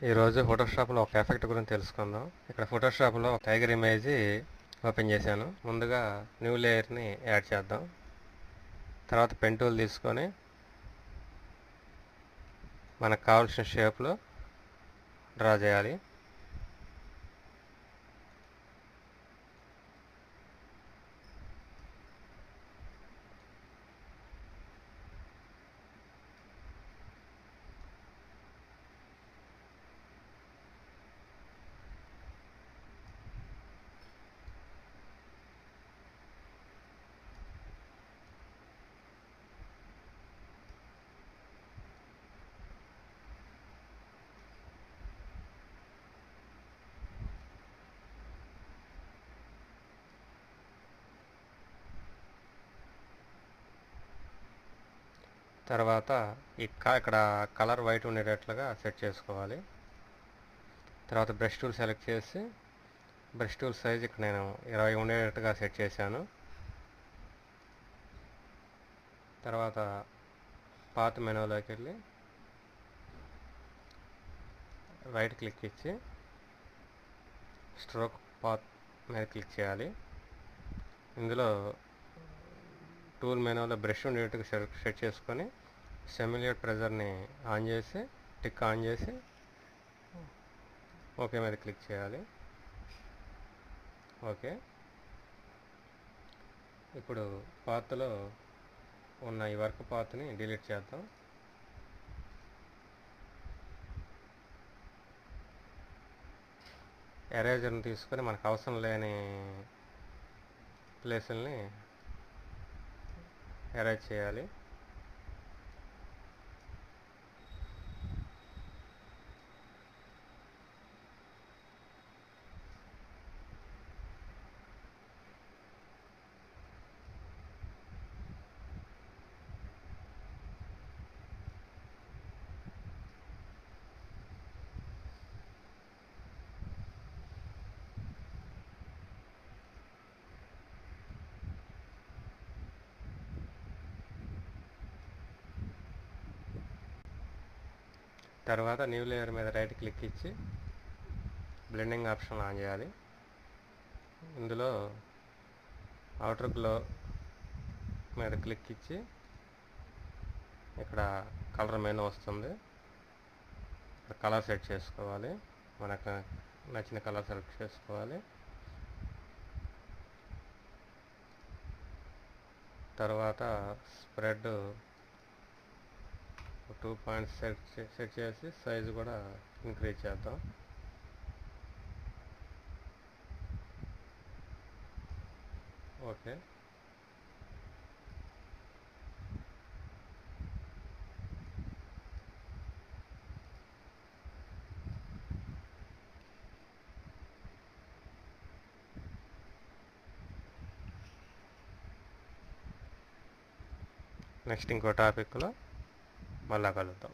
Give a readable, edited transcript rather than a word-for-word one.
ఈరోజు ఫోటోషాప్లో ఒక ఎఫెక్ట్ గురించి తెలుసుకుందాం. ఇక్కడ ఫోటోషాప్లో టైగర్ ఇమేజ్ ఓపెన్ చేశాను. ముందుగా న్యూ లేయర్ని యాడ్ చేద్దాం. తర్వాత పెన్ టూల్ తీసుకొని మనకు కావాల్సిన షేప్లో డ్రా చేయాలి. తర్వాత ఇక్కడ కలర్ వైట్ ఉండేటట్లుగా సెట్ చేసుకోవాలి. తర్వాత బ్రష్ టూల్ సెలెక్ట్ చేసి బ్రష్ టూల్ సైజ్ ఇక్కడ నేను 20 ఉండేటట్టుగా సెట్ చేశాను. తర్వాత పాత్ మెనూలోకి వెళ్ళి రైట్ క్లిక్ ఇచ్చి స్ట్రోక్ పాత్ మీద క్లిక్ చేయాలి. ఇందులో టూల్ మెనూలో బ్రష్ ఉండేట్టుగా సెట్ చేసుకొని సిమ్యులేట్ ప్రెజర్ని ఆన్ చేసి టిక్ ఆన్ చేసి ఓకే మీద క్లిక్ చేయాలి. ఓకే. ఇప్పుడు పాత్లో ఉన్న ఈ వర్క్ పాత్ని డిలీట్ చేద్దాం. ఎరేజర్ని తీసుకొని మనకు అవసరం లేని ప్లేసుల్ని ఎరేజ్ చేయాలి. తర్వాత న్యూ లేయర్ మీద రైట్ క్లిక్ ఇచ్చి బ్లెండింగ్ ఆప్షన్ ఆన్ చేయాలి. ఇందులో అవుటర్ గ్లో మీద క్లిక్ ఇచ్చి ఇక్కడ కలర్ మెనూ వస్తుంది. ఇక్కడ కలర్ సెట్ చేసుకోవాలి. మనకు నచ్చిన కలర్ సెలెక్ట్ చేసుకోవాలి. తర్వాత స్ప్రెడ్ 2 పాయింట్స్ సెట్ చేసి సైజు కూడా ఇంక్రీజ్ చేద్దాం. ఓకే. నెక్స్ట్ ఇంకో టాపిక్లో మళ్ళా కలుద్దాం.